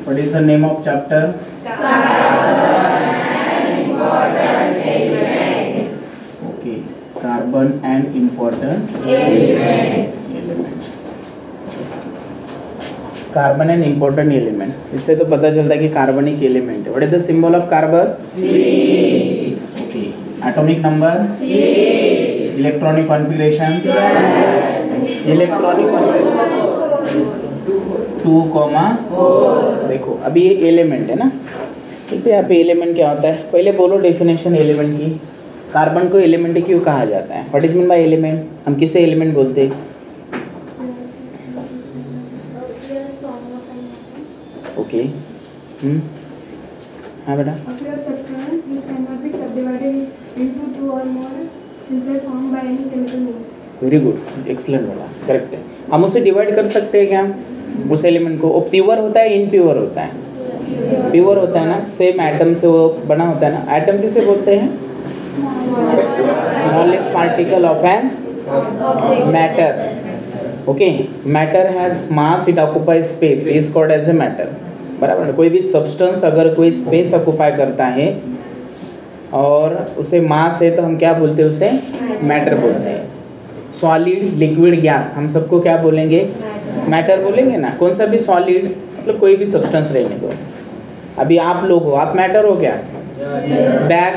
What is the name of chapter? Okay, carbon and important element. Carbon and important element, इससे तो पता चलता है कि कार्बनिक एलिमेंट है. What is the symbol of carbon? Okay. Atomic number? Electronic configuration? Electronic 2,4. देखो अभी ये एलिमेंट है ना, देखते हैं यहाँ पे एलिमेंट क्या होता है. पहले बोलो डेफिनेशन एलिमेंट की. कार्बन को एलिमेंट क्यों कहा जाता है? What is mean bye element? हम किसे एलिमेंट बोलते हैं? ओके. हाँ बेटा. वेरी गुड, एक्सलेंट बोला, करेक्ट है. हम उसे डिवाइड कर सकते हैं क्या उस एलिमेंट को? वो प्योर होता है इनप्योर होता है? प्योर होता है ना, सेम एटम से वो बना होता है ना. एटम किसे बोलते हैं? Smallest particle of an matter. Okay. Matter has mass, it occupies space, is called as a matter. बराबर. कोई भी सब्सटेंस अगर कोई स्पेस ऑक्युपाई करता है और उसे मास है तो हम क्या बोलते हैं? उसे मैटर बोलते हैं. सॉलिड, लिक्विड, गैस, हम सबको क्या बोलेंगे? मैटर बोलेंगे ना. कौन सा भी सॉलिड मतलब कोई भी सब्सटेंस रहने दो. अभी आप लोग हो, आप मैटर हो क्या? Bag,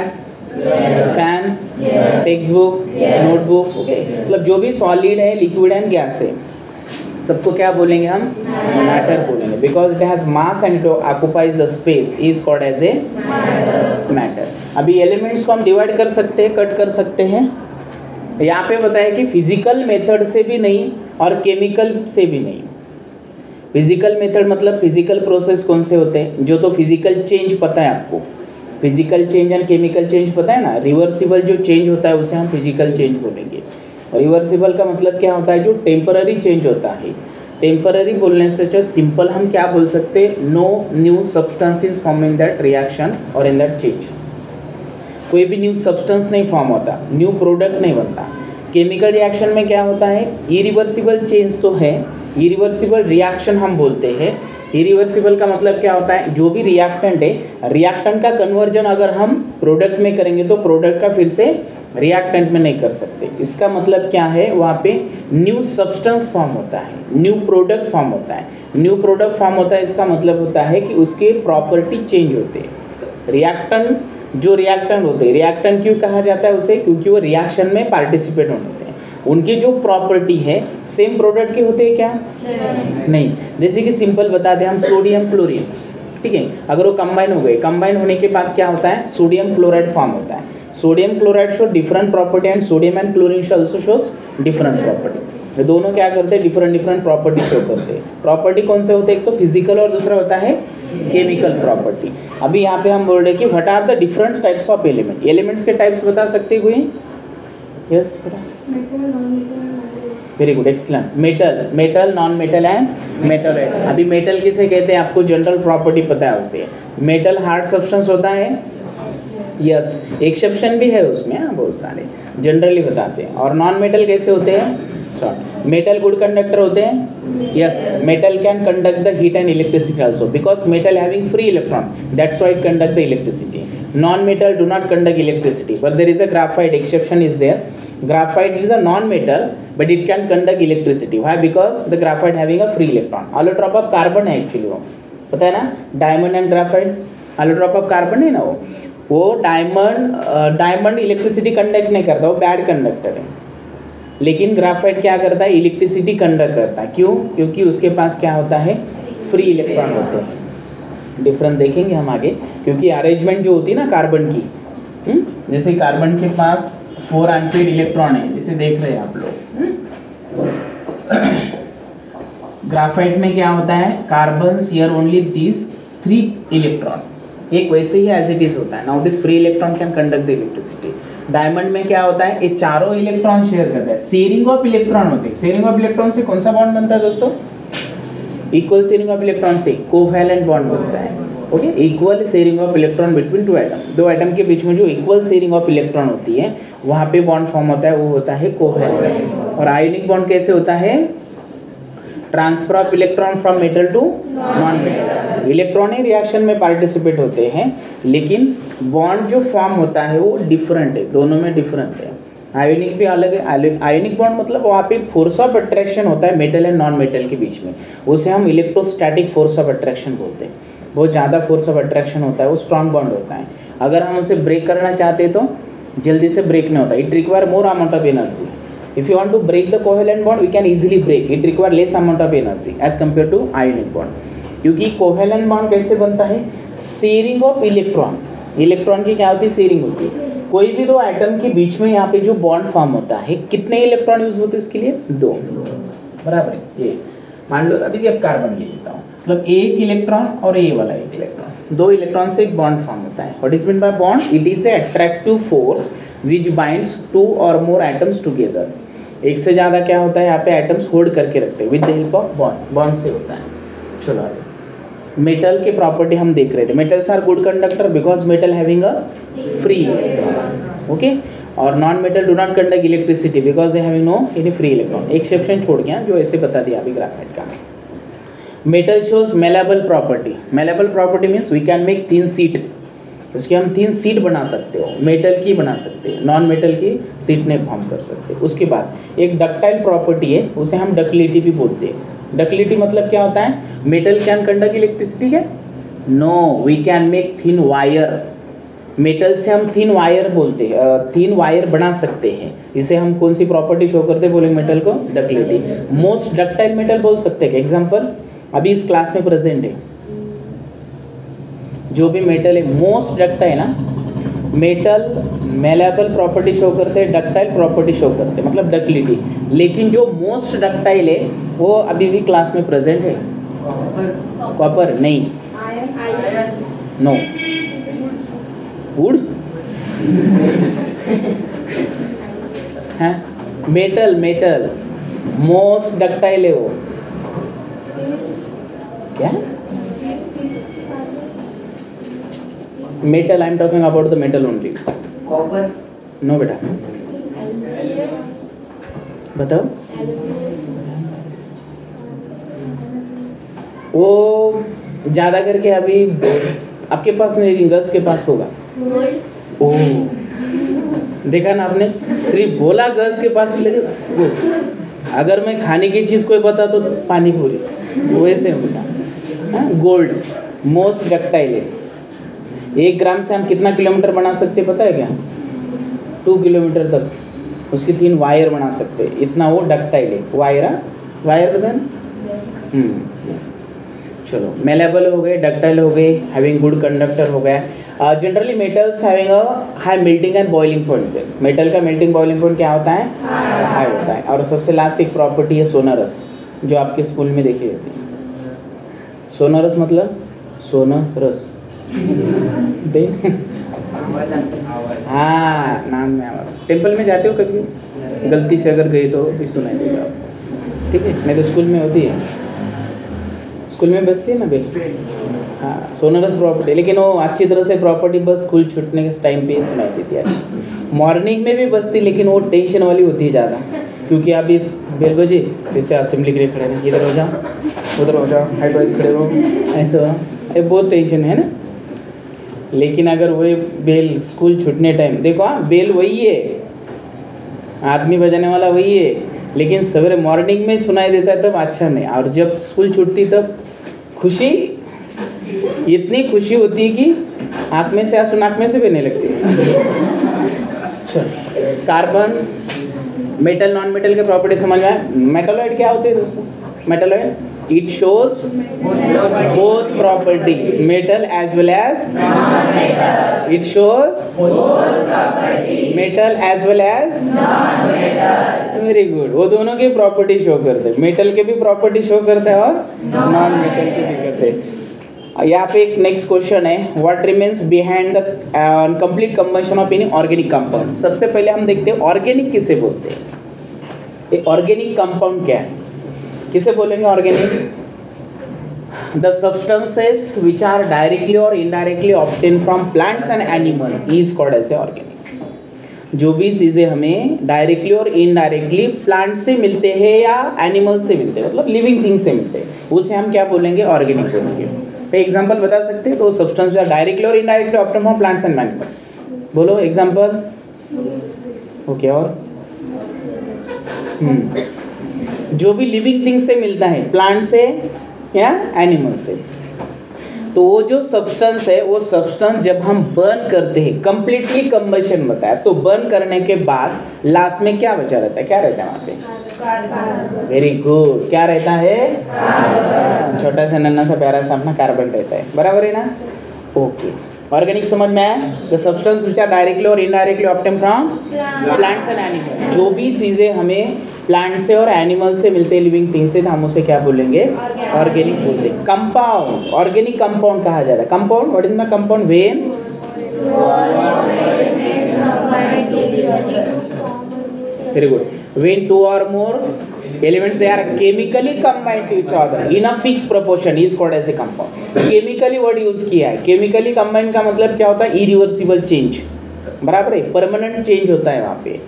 fan, text book, notebook. Okay. मतलब जो भी सॉलिड है, लिक्विड एंड गैस है, सबको क्या बोलेंगे हम? मैटर बोलेंगे. Because it has mass and it occupies the space, is called as a matter. अभी एलिमेंट्स को हम डिवाइड कर सकते हैं, कट कर सकते हैं. यहाँ पे बताया कि फिजिकल मेथड से भी नहीं और केमिकल से भी नहीं. फिजिकल मेथड मतलब फिजिकल प्रोसेस कौन से होते हैं? जो तो फिजिकल चेंज पता है आपको. Physical change and chemical change पता है ना. रिवर्सिबल जो चेंज होता है उसे हम फिजिकल चेंज बोलेंगे. रिवर्सिबल का मतलब क्या होता है? जो टेम्पररी चेंज होता है. टेम्पररी बोलने से जो सिंपल हम क्या बोल सकते हैं? No new substance is form in that reaction और इन दैट चेंज. कोई भी न्यू सब्सटेंस नहीं फॉर्म होता, न्यू प्रोडक्ट नहीं बनता. केमिकल रिएक्शन में क्या होता है? इरिवर्सिबल चेंज तो है, इरिवर्सिबल रिएक्शन हम बोलते हैं. इरिवर्सिबल का मतलब क्या होता है? जो भी रिएक्टेंट है, रिएक्टेंट का कन्वर्जन अगर हम प्रोडक्ट में करेंगे तो प्रोडक्ट का फिर से रिएक्टेंट में नहीं कर सकते. इसका मतलब क्या है? वहाँ पे न्यू सब्सटेंस फॉर्म होता है, न्यू प्रोडक्ट फॉर्म होता है. न्यू प्रोडक्ट फॉर्म होता है, इसका मतलब होता है कि उसके प्रॉपर्टी चेंज होते हैं. रिएक्टेंट जो रिएक्टेंट होते हैं, रिएक्टेंट क्यों कहा जाता है उसे? क्योंकि वो रिएक्शन में पार्टिसिपेट होते हैं. उनकी जो प्रॉपर्टी है सेम प्रोडक्ट के होते हैं क्या? नहीं. जैसे कि सिंपल बता दें हम, सोडियम क्लोरीन, ठीक है, अगर वो कंबाइन हो गए, कंबाइन होने के बाद क्या होता है? सोडियम क्लोराइड फॉर्म होता है. Sodium chloride show different property and sodium and chlorine also shows different property. दोनों क्या करते हैं? डिफरेंट डिफरेंट प्रॉपर्टी शो करते हैं. प्रॉपर्टी कौन से होते हैं? एक तो फिजिकल और दूसरा होता है केमिकल प्रॉपर्टी. अभी यहाँ पे हम बोल रहे हैं कि what are the different types of element. Elements के टाइप्स बता सकते कोई? यस बेटा. Very good, excellent. Metal, metal, non metal and metalloid. अभी मेटल किसे कहते हैं? आपको जनरल प्रॉपर्टी पता है उसे. मेटल हार्ड सब्सटेंस होता है. यस, एक्सेप्शन भी है उसमें, हाँ, बहुत सारे जनरली बताते हैं. और नॉन मेटल कैसे होते हैं? मेटल गुड कंडक्टर होते हैं. Yes, metal can conduct the heat and electricity also because metal having free electron, that's why it conduct the electricity. Non metal do not conduct electricity, but there is a graphite, exception is there. Graphite is a non-metal, but it can conduct electricity. Why? Because the graphite having a free electron. Allotrope of carbon है actually वो, पता है ना? Diamond and graphite allotrope of carbon है ना वो diamond electricity conduct नहीं करता, वो बैड कंडक्टर है. लेकिन ग्राफाइट क्या करता है? इलेक्ट्रिसिटी कंडक्ट करता है. क्यों? क्योंकि उसके पास क्या होता है? फ्री इलेक्ट्रॉन होते हैं. डिफरेंस देखेंगे हम आगे, क्योंकि अरेंजमेंट जो होती है ना कार्बन की, जैसे कार्बन के पास 4 एम्पीयर इलेक्ट्रॉन है, जिसे देख रहे हैं आप लोग. ग्राफाइट में क्या होता है? Carbon share only this 3 electron. एक वैसे ही एज इट इज होता है. Now this free electron can conduct the electricity. Diamond में क्या होता है? ये चारों इलेक्ट्रॉन शेयर करते हैं. शेयरिंग ऑफ इलेक्ट्रॉन होते हैं. शेयरिंग ऑफ इलेक्ट्रॉन से कौन सा बॉन्ड बनता है दोस्तों? इक्वल शेयरिंग ऑफ इलेक्ट्रॉन से कोवैलेंट बॉन्ड बनता है. Okay, equal sharing of electron between 2 atom. 2 atom के बीच में जो इक्वल शेयरिंग ऑफ इलेक्ट्रॉन होती है वहाँ पे बॉन्ड फॉर्म होता है, वो होता है कोवैलेंट. और आयोनिक बॉन्ड कैसे होता है? Transfer of electron from metal to non metal. Electronic reaction में पार्टिसिपेट होते हैं, लेकिन बॉन्ड जो फॉर्म होता है वो डिफरेंट है, दोनों में डिफरेंट है। आयोनिक भी अलग है। आयोनिक बॉन्ड मतलब वहाँ पे फोर्स ऑफ अट्रैक्शन होता है मेटल एंड नॉन मेटल के बीच में, उसे हम इलेक्ट्रोस्टैटिक फोर्स ऑफ अट्रैक्शन बोलते हैं। बहुत ज़्यादा फोर्स ऑफ अट्रैक्शन होता है, वो स्ट्रॉन्ग बॉन्ड होता है। अगर हम उसे ब्रेक करना चाहते हैं तो जल्दी से ब्रेक नहीं होता, it require more amount of energy. If you want to break the covalent bond we can easily break, it require less amount of energy as compare to ionic bond. क्योंकि covalent bond कैसे बनता है, sharing of electron, electron की क्या होती है, sharing होती है। कोई भी दो एटम के बीच में यहाँ पे जो बॉन्ड फॉर्म होता है, कितने इलेक्ट्रॉन यूज होते हैं इसके लिए, 2, बराबर है। ये मान लो अभी अब कार्बन ले लेता हूँ, मतलब एक इलेक्ट्रॉन और ये वाला एक इलेक्ट्रॉन, 2 इलेक्ट्रॉन से एक बॉन्ड फॉर्म होता है। What is mean bye bond, it is a attractive force which binds 2 और मोर एटम्स टुगेदर। एक से ज़्यादा क्या होता है यहाँ पे एटम्स होल्ड करके रखते हैं with the help of bond, bond से होता है। चलो आगे मेटल के प्रॉपर्टी हम देख रहे थे। Metals are good conductor because metal having a free electron, okay, और non metal do not conduct electricity because they having no any free electron. Exception छोड़ गया जो ऐसे बता दिया अभी ग्राफाइट का। Metal shows malleable property. Malleable property means we can make thin sheet, उसकी हम थिन शीट बना सकते हो, मेटल की बना सकते हैं, नॉन मेटल की शीट नहीं फॉर्म कर सकते। उसके बाद एक डक्टाइल प्रॉपर्टी है, उसे हम डक्टिलिटी भी बोलते हैं। डक्टिलिटी मतलब क्या होता है, मेटल कैन कंडक्ट इलेक्ट्रिसिटी क्या, no, we can make thin wire. Metal से हम थिन वायर बोलते हैं, थिन वायर बना सकते हैं। इसे हम कौन सी प्रॉपर्टी शो करते हैं, बोलेंगे मेटल को, डक्टिलिटी। मोस्ट डक्टाइल मेटल बोल सकते हैं। एग्जाम्पल अभी इस क्लास में प्रेजेंट है, जो भी मेटल है मोस्ट डक्टाइल ना, मेटल मेलेबल प्रॉपर्टी शो करते हैं, डक्टाइल प्रॉपर्टी शो करते हैं, मतलब डक्टिलिटी। लेकिन जो मोस्ट डक्टाइल है वो अभी भी क्लास में प्रेजेंट है, कॉपर नहीं, नो, वुड है, मेटल, मेटल मोस्ट डक्टाइल है वो, क्या metal, I am talking about the metal only. Copper, no बेटा, बताओ। वो ज़्यादा करके अभी आपके पास नहीं, गर्ल्स के पास होगा। ओह, देखा ना आपने, सिर्फ बोला गर्ल्स के पास लगे। अगर मैं खाने की चीज़ कोई बता तो पानी पूरी, वैसे होगा। गोल्ड मोस्ट डक्टाइल है। 1 ग्राम से हम कितना किलोमीटर बना सकते पता है क्या, 2 किलोमीटर तक उसकी 3 वायर बना सकते, इतना वो डक्टाइल है। वायर, वायर पता है। चलो, मेलेबल हो गए, डक्टाइल हो गए, हैविंग गुड कंडक्टर हो गया। Generally metals having a high melting and boiling point. Metal का मेल्टिंग बॉइलिंग पॉइंट क्या होता है, हाई होता है। और सबसे लास्ट एक प्रॉपर्टी है सोनरस, जो आपके स्कूल में देखी जाती है। सोनरस मतलब सोनरस, हाँ, नाम में आवाज़। टेम्पल में जाते हो कभी, गलती से अगर गए तो भी सुनाई देगा आपको, ठीक है। नहीं तो स्कूल में होती है, स्कूल में बजती है ना बेल, हाँ, सोनरस प्रॉपर्टी। लेकिन वो अच्छी तरह से प्रॉपर्टी बस स्कूल छूटने के टाइम पे सुनाई देती है। अच्छी मॉर्निंग में भी बजती, लेकिन वो टेंशन वाली होती है ज़्यादा, क्योंकि आप इस बेल बजे जैसे असेंबली के लिए खड़े रहें, इधर हो जाओ, उधर हो जाओ, हाइट वाइज खड़े रहो, ऐसा ये बहुत टेंशन है ना। लेकिन अगर वही बेल स्कूल छूटने टाइम, देखो हाँ, बेल वही है, आदमी बजाने वाला वही है, लेकिन सवेरे मॉर्निंग में सुनाई देता है तब अच्छा नहीं, और जब स्कूल छूटती तब खुशी, इतनी खुशी होती है कि आँख में से आंसू नाक में से बहने लगती है। कार्बन, मेटल, नॉन मेटल के प्रॉपर्टी समझ में आए। मेटलॉइड क्या होते हैं दोस्तों, metalloid it shows both property, metal as well as non-metal. It shows both property, metal as well as non-metal. Very good. वो दोनों की प्रॉपर्टी शो करते हैं, मेटल के भी प्रॉपर्टी शो करते हैं और नॉन मेटल की भी करते हैं। यहाँ पे एक नेक्स्ट क्वेश्चन है, what remains behind the complete combustion of any organic compound. सबसे पहले हम देखते हैं ऑर्गेनिक किसे बोलते हैं, ऑर्गेनिक कंपाउंड क्या है, किसे बोलेंगे organic. The substances which are directly और indirectly obtain from plants and animal is called as a organic. जो भी चीज़ें हमें डायरेक्टली और इनडायरेक्टली प्लांट से मिलते हैं या एनिमल से मिलते हैं, मतलब लिविंग थिंग से मिलते हैं, उसे हम क्या बोलेंगे? ऑर्गेनिक बोलेंगे। तो एग्जांपल बता सकते हैं? तो सब्सटेंस जो डायरेक्टली और indirectly obtain from plants and animal, बोलो एग्जांपल। ओके, और जो भी लिविंग थिंग से मिलता है, प्लांट से या एनिमल से, तो वो जो सब्सटेंस है, वो सब्सटेंस जब हम बर्न करते हैं, कंप्लीटली कंबशन बताया, तो बर्न करने के बाद लास्ट में क्या बचा रहता है? क्या रहता है वहाँ पे? वेरी गुड, क्या रहता है? छोटा सा नन्हा सा प्यारा सा अपना कार्बन रहता है, बराबर है ना? ओके, ऑर्गेनिक समझ में आया? The substance which are directly और indirectly obtain from plants and animal, जो भी चीज़ें हमें प्लांट से और एनिमल से मिलते हैं, लिविंग थिंग से, तो हम उसे क्या बोलेंगे? ऑर्गेनिक बोलते हैं। कंपाउंड, ऑर्गेनिक कंपाउंड कहा जाता है। Compound, what is the compound? When very good, when two or more elements they are chemically combined to each other in a fixed proportion is called as a compound. chemically word use किया है। chemically combined का मतलब क्या होता है? irreversible change, बराबर है, permanent change होता है वहाँ पे।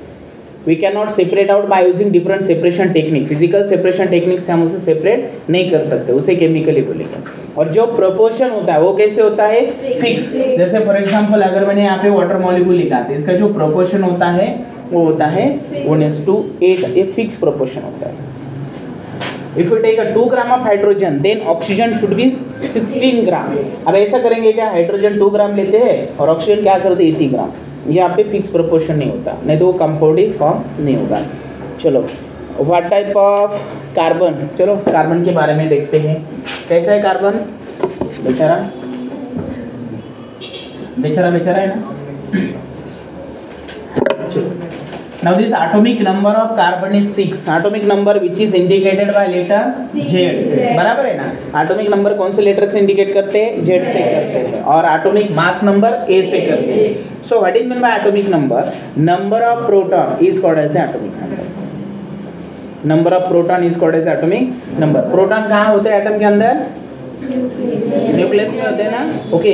We cannot separate out by using different separation technique. Physical separation technique से हम उसे सेपरेट नहीं कर सकते, उसे केमिकली बोलेंगे। और जो प्रोपोर्शन होता है वो कैसे होता है? फिक्स। जैसे फॉर एग्जांपल अगर मैंने यहाँ पे वाटर मॉलिक्यूल लिखा था, इसका जो प्रोपोर्शन होता है वो होता है 1:8, ये फिक्स प्रोपोर्शन होता है। If you take a 2 gram of hydrogen, then oxygen should be 16 ग्राम। अब ऐसा करेंगे क्या? हाइड्रोजन 2 ग्राम लेते हैं और ऑक्सीजन क्या करते हैं? 80 ग्राम। यहाँ पे फिक्स प्रोपोर्शन नहीं होता, नहीं तो वो कंपाउंड ही फॉर्म नहीं होगा। चलो, व्हाट टाइप ऑफ कार्बन, चलो कार्बन के बारे में देखते हैं। कैसा है कार्बन? बेचारा बेचारा बेचारा है ना। चलो, now this atomic number of carbon is 6, atomic number which is indicated by letter Z, बराबर है ना? एटॉमिक नंबर कौन से लेटर से इंडिकेट करते हैं? Z से करते हैं। और एटॉमिक मास नंबर A से करते हैं। So what is mean by atomic number? Number of proton is called as atomic number. Number of proton is called as atomic number. Proton कहाँ होते हैं एटम के अंदर? न्यूक्लियस में होते हैं ना? Okay,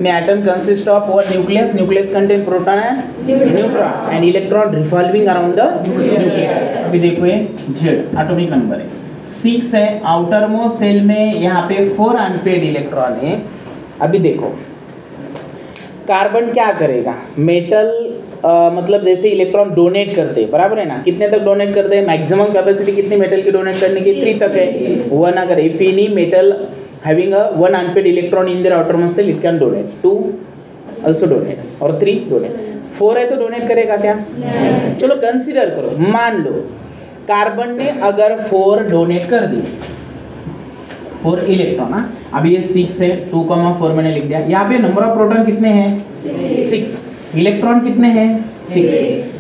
atom consists of what? Nucleus. Nucleus contain proton and neutron and electron revolving around the nucleus. अभी देखो ये Z एटॉमिक नंबर है 6 है। आउटर मोस्ट सेल में यहाँ पे 4 अनपेड इलेक्ट्रॉन है। अभी देखो कार्बन क्या करेगा? मेटल मतलब जैसे इलेक्ट्रॉन डोनेट करते हैं, बराबर है ना? कितने तक डोनेट करते हैं? मैक्सिमम कैपेसिटी कितनी मेटल की डोनेट करने की? 3 तक है। 1 अगर if any metal having a 1 unpaired electron in their outermost shell, it can donate. 2 also donate और 3 donate। 4 है तो डोनेट करेगा क्या? चलो कंसीडर करो, मान लो कार्बन ने अगर 4 डोनेट कर दी, 4 इलेक्ट्रॉन। हाँ, अभी ये 6 है, 2,4 मैंने लिख दिया। यहाँ पे नंबर ऑफ प्रोटॉन कितने हैं? 6। इलेक्ट्रॉन कितने हैं? 6,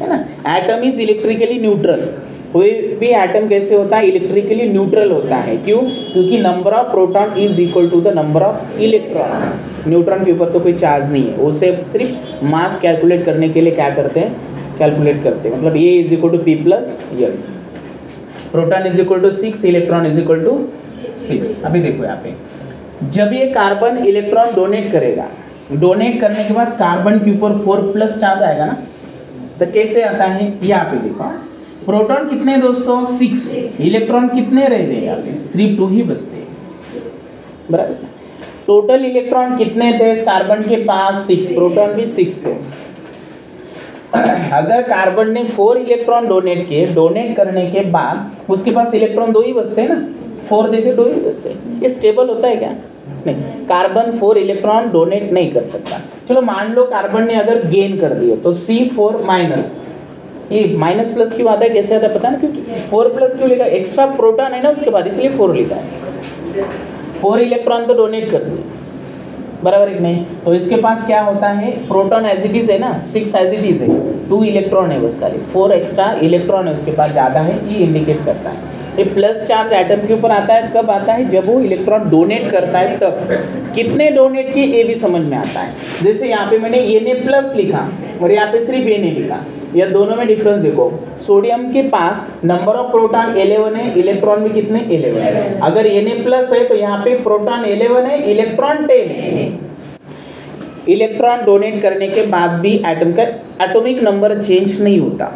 है ना? Atom is electrically neutral. कोई भी एटम कैसे होता है? इलेक्ट्रिकली न्यूट्रल होता है। क्यों? क्योंकि number of proton is equal to the number of electron. Neutron के ऊपर तो कोई चार्ज नहीं है, उसे सिर्फ मास कैलकुलेट करने के लिए क्या करते हैं? कैलकुलेट करते हैं। मतलब A is equal to P plus L, proton is equal to 6, electron is equal to 6। अभी देखो यहाँ पे जब ये कार्बन इलेक्ट्रॉन डोनेट करेगा, डोनेट करने के बाद कार्बन के ऊपर 4+ चार्ज आएगा ना, तो कैसे आता है? यहाँ पे देखो प्रोटॉन कितने हैं दोस्तों? 6। इलेक्ट्रॉन कितने रह गए? यहाँ पे सिर्फ 2 ही बचते हैं, बराबर। टोटल इलेक्ट्रॉन कितने थे कार्बन के पास? 6। प्रोटॉन भी 6 थे। अगर कार्बन ने 4 इलेक्ट्रॉन डोनेट किए, डोनेट करने के बाद उसके पास इलेक्ट्रॉन 2 ही बचते हैं ना, 4 देते 2 ही बचते हैं। ये स्टेबल होता है क्या? नहीं, कार्बन 4 इलेक्ट्रॉन डोनेट नहीं कर सकता। चलो मान लो कार्बन ने अगर गेन कर दिया तो C4 माइनस, ये माइनस प्लस क्यों आता है? कैसे आता है पता ना? क्योंकि 4+ क्यों लिखा? एक्स्ट्रा प्रोटॉन है ना उसके बाद, इसलिए 4 लिखा है। 4 इलेक्ट्रॉन तो डोनेट कर दिए, बराबर है नहीं? तो इसके पास क्या होता है? प्रोटॉन एज इट इज है ना, 6 एज इट इज है, 2 इलेक्ट्रॉन है बस खाली, 4 एक्स्ट्रा इलेक्ट्रॉन है उसके पास ज़्यादा है, ये इंडिकेट करता है। ये प्लस चार्ज एटम के ऊपर आता है कब आता है? जब वो इलेक्ट्रॉन डोनेट करता है तब। कितने डोनेट किए ये भी समझ में आता है। जैसे यहाँ पे मैंने Na+ लिखा और यहाँ पे सिर्फ Na लिखा, या दोनों में डिफरेंस देखो। सोडियम के पास नंबर ऑफ प्रोटॉन 11 है, इलेक्ट्रॉन भी कितने? 11 है। अगर Na+ है तो यहाँ पे प्रोटॉन 11 है, इलेक्ट्रॉन 10 है। इलेक्ट्रॉन डोनेट करने के बाद भी एटम का एटॉमिक नंबर चेंज नहीं होता,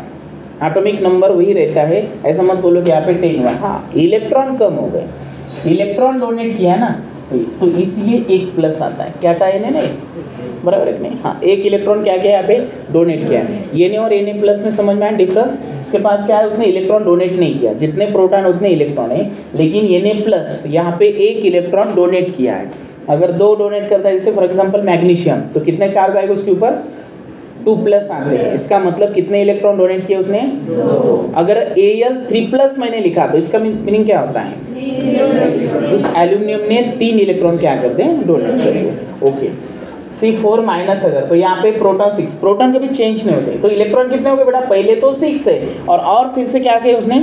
एटॉमिक नंबर वही रहता है, ऐसा मत बोलो कि यहाँ पे 10 हुआ। हाँ, इलेक्ट्रॉन कम हो गए, इलेक्ट्रॉन डोनेट किया ना, तो इसलिए एक प्लस आता है। क्या टाइम है ना, बराबर है कि नहीं? हाँ, एक इलेक्ट्रॉन क्या किया यहाँ पे, डोनेट किया। Na और Na प्लस में समझ में आया डिफरेंस? इसके पास क्या है, उसने इलेक्ट्रॉन डोनेट नहीं किया, जितने प्रोटॉन उतने इलेक्ट्रॉन है, लेकिन Na प्लस यहाँ पे एक इलेक्ट्रॉन डोनेट किया है। अगर 2 डोनेट करता है, जैसे फॉर एग्जाम्पल मैग्नीशियम, तो कितने चार्ज आएगा उसके ऊपर, 2 प्लस आते हैं। इसका मतलब कितने इलेक्ट्रॉन डोनेट किए उसने, 2। अगर Al3+ मैंने लिखा तो इसका मीनिंग क्या होता है, उस एल्यूमिनियम ने 3 इलेक्ट्रॉन क्या करते हैं, डोनेट करेंगे। ओके, C4- अगर, तो यहाँ पे प्रोटॉन 6, प्रोटॉन कभी चेंज नहीं होते, तो इलेक्ट्रॉन कितने हो गए बेटा, पहले तो 6 है और फिर से क्या किया उसने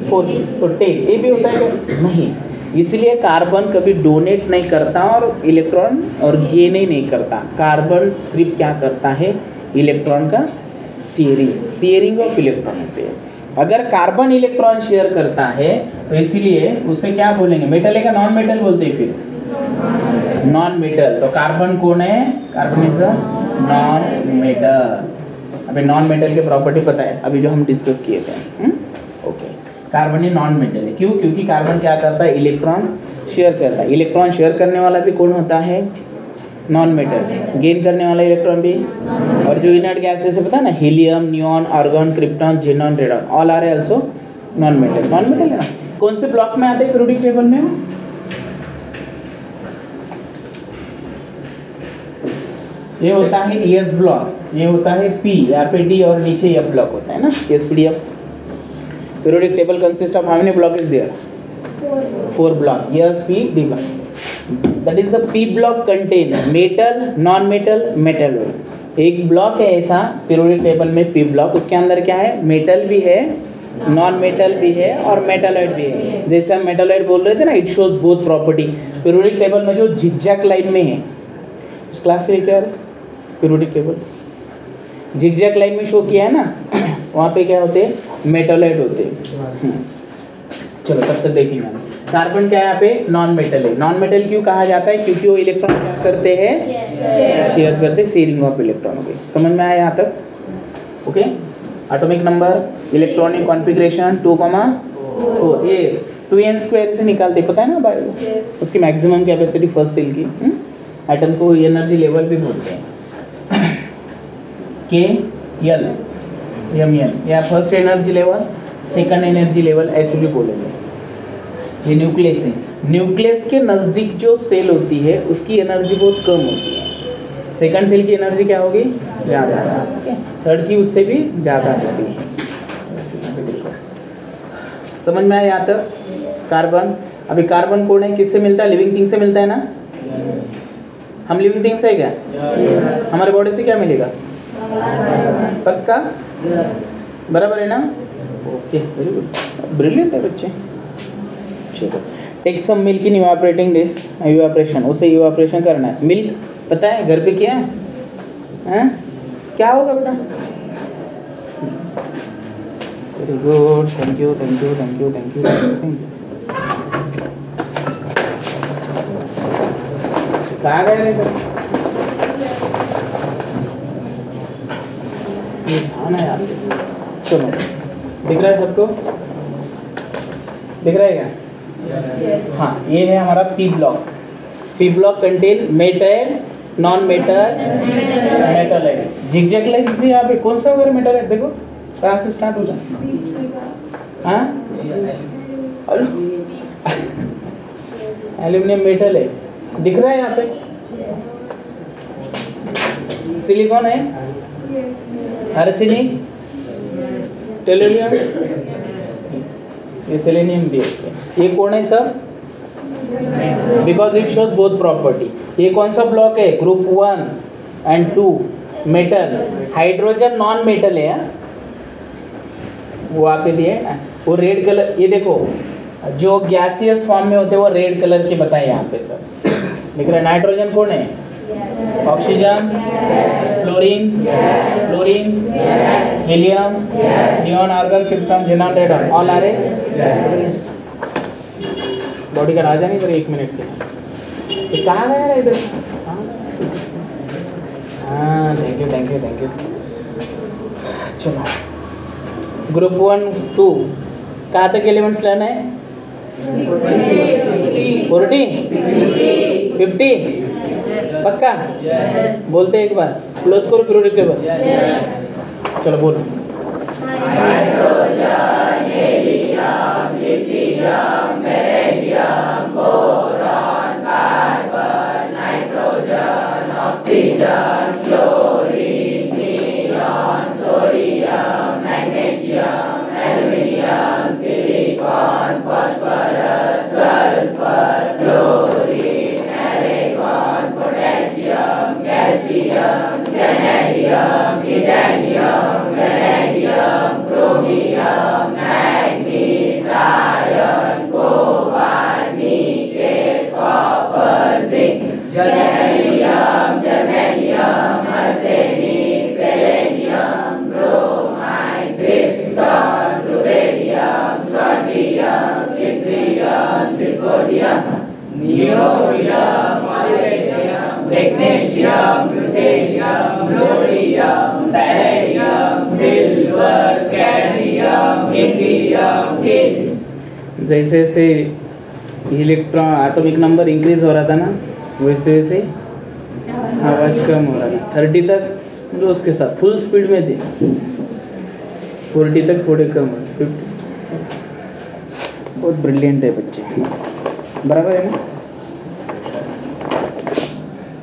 4, तो 10। ये भी होता है क्या, नहीं। इसलिए कार्बन कभी डोनेट नहीं करता और इलेक्ट्रॉन और गेन ही नहीं करता। कार्बन सिर्फ क्या करता है, इलेक्ट्रॉन का शेयरिंग ऑफ इलेक्ट्रॉन होते हैं। अगर कार्बन इलेक्ट्रॉन शेयर करता है तो इसीलिए उसे क्या बोलेंगे, मेटल है का नॉन मेटल बोलते हैं, फिर नॉन मेटल। तो कार्बन कौन है, carbon is a non metal. अभी नॉन मेटल के प्रॉपर्टी पता है, अभी जो हम डिस्कस किए थे। ओके, कार्बन ही नॉन मेटल है, क्यों, क्योंकि कार्बन क्या करता है, इलेक्ट्रॉन शेयर करता है। इलेक्ट्रॉन शेयर करने वाला भी कौन होता है, नॉन मेटल। गेन करने वाला इलेक्ट्रॉन भी, और जो इनर्ट गैसेस है पता है ना, helium, neon, argon, krypton, xenon, radon, all are also non metal. Non metal है ना, कौन से ब्लॉक में आते हैं पीरियोडिक टेबल में, ये होता है एस ब्लॉक, ये होता है पी, यहाँ पे डी और नीचे एफ ब्लॉक होता है ना, S P D F. Periodic table consist of how many block is there, 4 block, S P D block. That is the P block contain metal, non metal, metalloid. एक block है ऐसा periodic table में, P block, उसके अंदर क्या है, metal भी है, नॉन मेटल भी है और मेटलॉइड भी है। जैसे हम मेटलॉइड बोल रहे थे ना, it shows both property. Periodic table में जो झिगजैग लाइन में है, उस क्लास से क्या है, पीरियोडिक टेबल झिगजैग लाइन में शो किया है ना, वहाँ पे क्या होते हैं, मेटलॉइड होते हैं। चलो तब तक देखेंगे। कार्बन क्या है यहाँ पे, नॉन मेटल है। नॉन मेटल क्यों कहा जाता है, क्योंकि वो इलेक्ट्रॉन क्या करते हैं, शेयर करते हैं, शेयरिंग ऑफ इलेक्ट्रॉन। ओके, समझ में आया यहाँ तक? Okay, atomic number, electronic configuration 2,4, ये 2n² से निकालते, पता है ना बायो, उसकी मैक्सिमम कैपेसिटी फर्स्ट सेल की। एटम को एनर्जी लेवल भी बोलते हैं, KL, ML, या first energy level, second energy level, ऐसे भी बोलेंगे। ये न्यूक्लियस है, न्यूक्लियस के नज़दीक जो सेल होती है उसकी एनर्जी बहुत कम होती है। सेकंड सेल की एनर्जी क्या होगी, ज़्यादा, थर्ड की उससे भी ज़्यादा होती है। समझ में आया यहाँ तक? कार्बन, अभी कार्बन कौन है, किससे मिलता है, लिविंग थिंग से मिलता है ना, हम लिविंग थिंग्स है क्या, हमारे बॉडी से क्या मिलेगा, पक्का, बराबर है ना? ओके, वेरी गुड, ब्रिलियंट है बच्चे। चलो, take some milk in evaporating dish, evaporation, उसे इवापोरेशन करना है। मिल्क पता है घर पे क्या है, हैं? क्या होगा बेटा? Very good, thank you, thank you, thank you, thank you, thank you. कहाँ गए रे? आना यार, चलो, दिख रहा है सबको, दिख रहा है क्या? हाँ, ये है हमारा P block. P block contain metal, non metal, metalloid. Zigzag line दिख रही है यहाँ पे, कौन सा वगैरह मेटलॉइड, देखो कहाँ से स्टार्ट हो जाए। हाँ, एल्यूमिनियम मेटल है, दिख रहा है यहाँ पे। सिलिकॉन है, आर्सेनिक, टेलुरियम, ये सेलेनियम भी है। ये कौन है सब, because it shows both property. ये कौन सा ब्लॉक है, group 1 and 2 metal. Hydrogen non metal है, वो आप पे दिया है ना, वो रेड कलर, ये देखो जो गैसियस फॉर्म में होते हैं वो रेड कलर के बताए यहाँ पे सब दिख रहा है। नाइट्रोजन कौन है, oxygen, fluorine, helium, neon, argon, krypton, xenon, radon, all are a. Body का राजा नहीं, 1 मिनट के ये कहाँ गया है इधर। हाँ, thank you, thank you, thank you. चलो, ग्रुप 1 2 कहाँ तक एलिमेंट्स लेना है? 40 50 पक्का? बोलते एक बार, क्लोज करो पीरियोडिक टेबल। चलो बोलो। जैसे जैसे इलेक्ट्रॉन एटॉमिक नंबर इंक्रीज हो रहा था ना, वैसे वैसे आवाज़ कम हो रहा था। 30 तक मतलब उसके साथ फुल स्पीड में थी, 40 तक थोड़े कम हो। बहुत ब्रिलियंट है बच्चे, बराबर है ना?